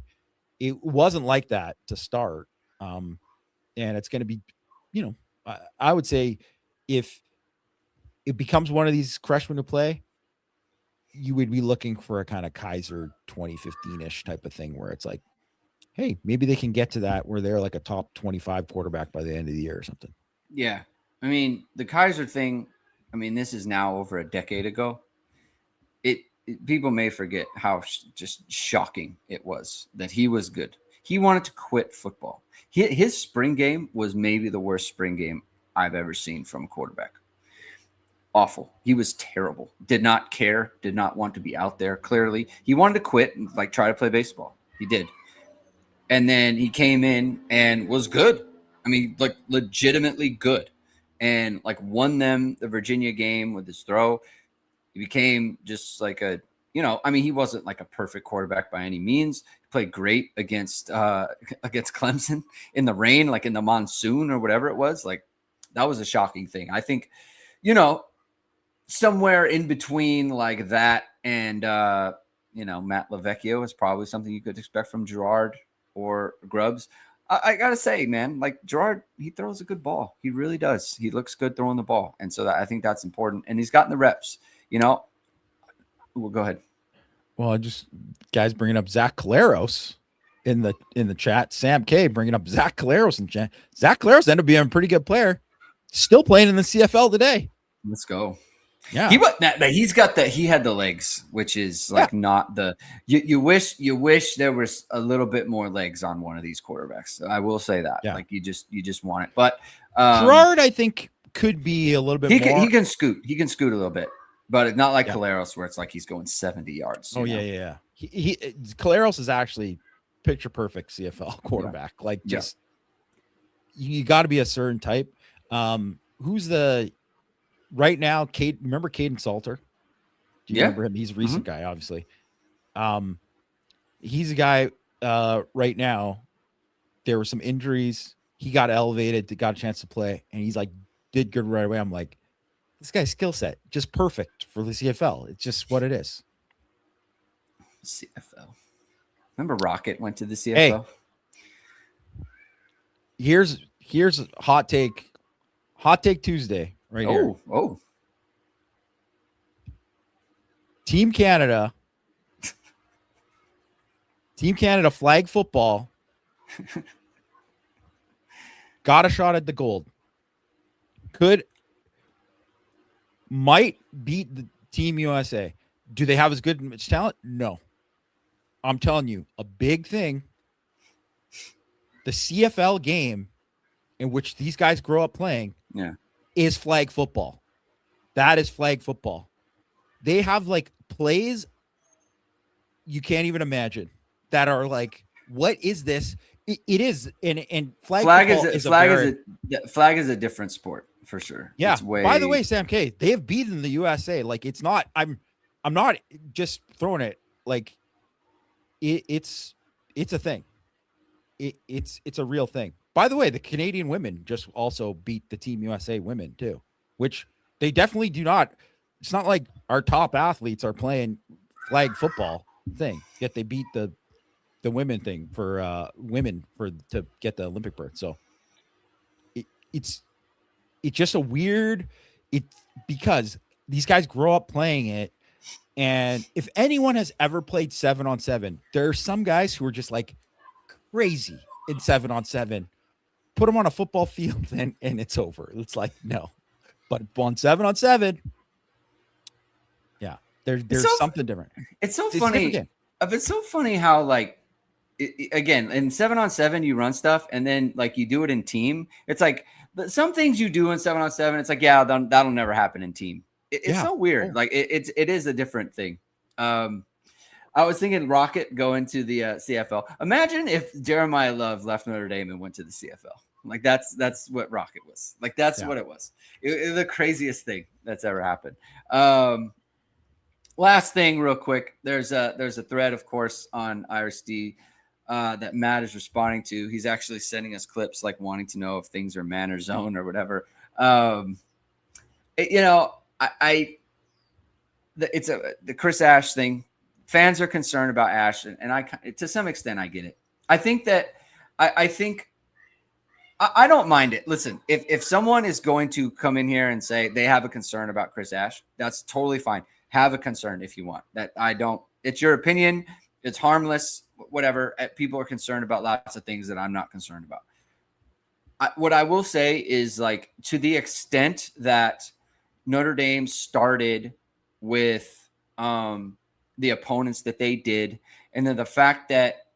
it wasn't like that to start. And it's going to be, I would say if it becomes one of these freshmen to play, you would be looking for a kind of Kaiser 2015-ish type of thing where it's like, hey, maybe they can get to that where they're like a top 25 quarterback by the end of the year or something. Yeah. I mean, the Kaiser thing, I mean, this is now over a decade ago. People may forget how just shocking it was that he was good. He wanted to quit football. His spring game was maybe the worst spring game I've ever seen from a quarterback. Awful. He was terrible. Did not care. Did not want to be out there. Clearly, he wanted to quit and like try to play baseball. He did. And then he came in and was good. I mean, like legitimately good, and like won them the Virginia game with his throw. He became just like I mean, he wasn't like a perfect quarterback by any means. He played great against Clemson in the rain, like in the monsoon or whatever it was. Like that was a shocking thing. I think, somewhere in between like that and, Matt LaVecchio is probably something you could expect from Gerard or Grubbs. I got to say, man, like Gerard, he throws a good ball. He really does. He looks good throwing the ball. And so I think that's important. And he's gotten the reps, Well, go ahead. Well, guys bringing up Zach Caleros in the chat. Sam K bringing up Zach Caleros in chat. Zach Caleros ended up being a pretty good player. Still playing in the CFL today. Let's go. Yeah, he had the legs, which is like not the you wish there was a little bit more legs on one of these quarterbacks. I will say that. Yeah. Like you just want it. But Gerard, I think, could be a little bit more. He can scoot a little bit, but it's not like Caleros where it's like he's going 70 yards. Oh, yeah. He Caleros is actually picture perfect CFL quarterback. Yeah. Like just you got to be a certain type. Who's the right now? Remember Caden Salter? Do you remember him? He's a recent guy, obviously. He's a guy right now. There were some injuries. He got elevated, got a chance to play, and he's like did good right away. I'm like, this guy's skill set just perfect for the CFL. It's just what it is. CFL. Remember Rocket went to the CFL? Hey, here's hot take Tuesday right here. Oh. Team Canada flag football got a shot at the gold. Might beat the Team USA. Do they have as good much talent? No. I'm telling you, a big thing. The CFL game in which these guys grow up playing is flag football. That is flag football. They have like plays you can't even imagine that are like, what is this? It is, and flag is a different sport for sure. Yeah. By the way, Sam K, they have beaten the USA. Like it's not. I'm not just throwing it. Like it's a thing. It's a real thing. By the way, the Canadian women just also beat the Team USA women too, which they definitely do not. It's not like our top athletes are playing flag football thing, yet they beat the women thing for women to get the Olympic berth. So it's just a weird, because these guys grow up playing it. And if anyone has ever played 7-on-7, there are some guys who are just like crazy in 7-on-7. Put them on a football field and it's over. It's like, no, but on 7-on-7, there's something different. It's so funny. It's so funny how like, again, in 7-on-7, you run stuff and then like you do it in team. It's like some things you do in 7-on-7. It's like, that'll never happen in team. It's so weird. Like it is a different thing. I was thinking Rocket going to the CFL. Imagine if Jeremiah Love left Notre Dame and went to the CFL. Like that's what Rocket was. Like that's what it was. It was the craziest thing that's ever happened. Last thing real quick. There's a thread, of course, on IRSD that Matt is responding to. He's actually sending us clips like wanting to know if things are man or zone or whatever. It's the Chris Ash thing. Fans are concerned about Ash, and I to some extent I get it. I think that I don't mind it. Listen, if someone is going to come in here and say they have a concern about Chris Ash, that's totally fine. Have a concern if you want. That I don't. It's your opinion. It's harmless. Whatever. People are concerned about lots of things that I'm not concerned about. What I will say is, like, to the extent that Notre Dame started with the opponents that they did, and then the fact that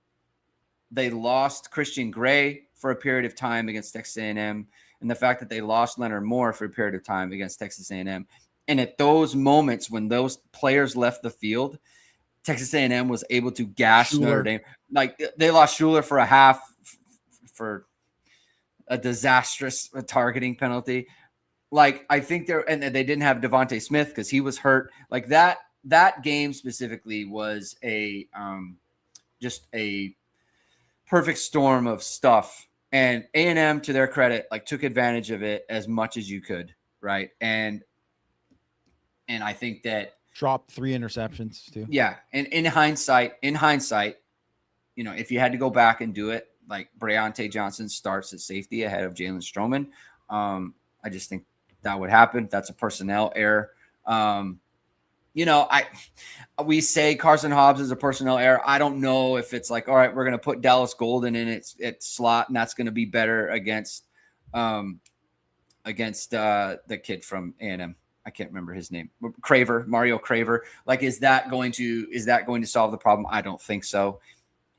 they lost Christian Gray for a period of time against Texas A&M, and the fact that they lost Leonard Moore for a period of time against Texas A&M, and at those moments when those players left the field, Texas A&M was able to gash Notre Dame. Like they lost Schuler for a half for a disastrous targeting penalty. Like I think and they didn't have Devontae Smith because he was hurt. Like that game specifically was just a perfect storm of stuff. And A&M, to their credit, like took advantage of it as much as you could, right? And I think that dropped 3 interceptions too. Yeah, and in hindsight, if you had to go back and do it, like Breontae Johnson starts at safety ahead of Jalen Stroman. I just think that would happen. That's a personnel error. We say Carson Hobbs is a personnel error. I don't know if it's like, all right, we're going to put Dallas Golden in its slot, and that's going to be better against the kid from A&M. I can't remember his name, Mario Craver. Like, is that going to solve the problem? I don't think so.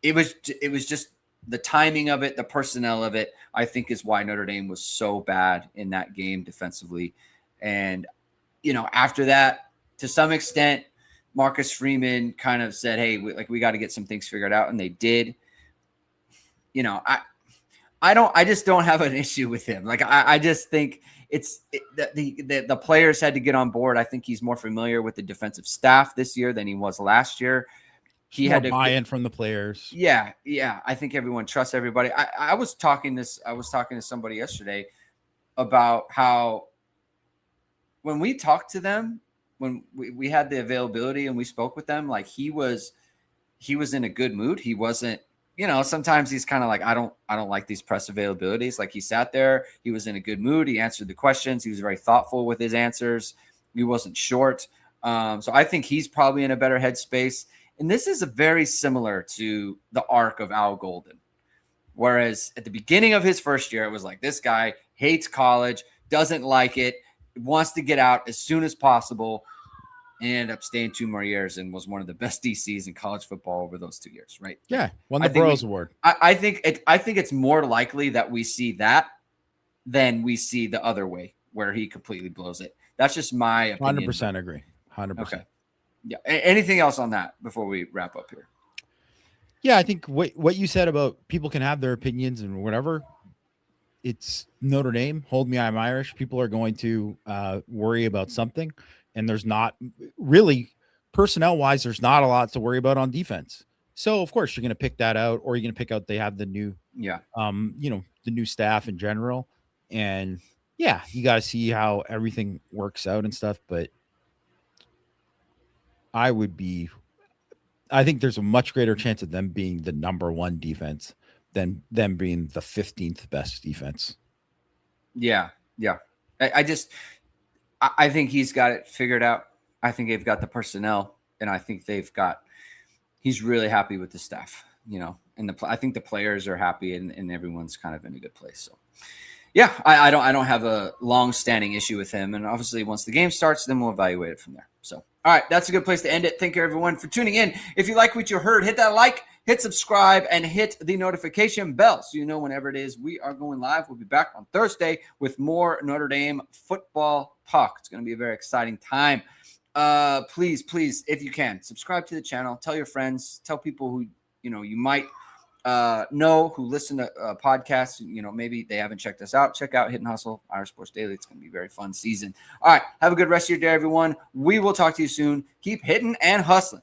It was just the timing of it, the personnel of it, I think is why Notre Dame was so bad in that game defensively. And, after that, to some extent, Marcus Freeman kind of said, hey, we got to get some things figured out. And they did. I just don't have an issue with him. Like, I just think the players had to get on board. I think he's more familiar with the defensive staff this year than he was last year. He had to buy in from the players. Yeah. I think everyone trusts everybody. I was talking to somebody yesterday about how when we talked to them, when we had the availability and we spoke with them, like he was in a good mood. He wasn't, sometimes he's kind of like, I don't like these press availabilities. Like, he sat there, he was in a good mood. He answered the questions. He was very thoughtful with his answers. He wasn't short. So I think he's probably in a better headspace. And this is very similar to the arc of Al Golden. Whereas at the beginning of his first year, it was like, this guy hates college, doesn't like it, wants to get out as soon as possible, and ended up staying 2 more years and was one of the best DCs in college football over those 2 years, right? Yeah, won the Burroughs Award. I think it's more likely that we see that than we see the other way, where he completely blows it. That's just my opinion. 100% agree. 100%. Okay. Yeah. Anything else on that before we wrap up here? Yeah, I think what you said about people can have their opinions and whatever. It's Notre Dame. Hold me, I'm Irish. People are going to worry about something, and there's not really personnel-wise. There's not a lot to worry about on defense. So of course you're going to pick that out, or you're going to pick out they have the new, the new staff in general, and yeah, you got to see how everything works out and stuff. But I think there's a much greater chance of them being the number 1 defense than them being the 15th best defense. Yeah. I think he's got it figured out. I think they've got the personnel, and I think he's really happy with the staff, and I think the players are happy, and everyone's kind of in a good place. So yeah, I don't have a long standing issue with him. And obviously once the game starts, then we'll evaluate it from there. So, all right, that's a good place to end it. Thank you everyone for tuning in. If you like what you heard, hit that like, hit subscribe, and hit the notification bell so you know whenever it is we are going live. We'll be back on Thursday with more Notre Dame football talk. It's going to be a very exciting time. Please, if you can, subscribe to the channel. Tell your friends. Tell people who you might know who listen to podcasts. Maybe they haven't checked us out. Check out Hit and Hustle, Irish Sports Daily. It's going to be a very fun season. All right, have a good rest of your day, everyone. We will talk to you soon. Keep hitting and hustling.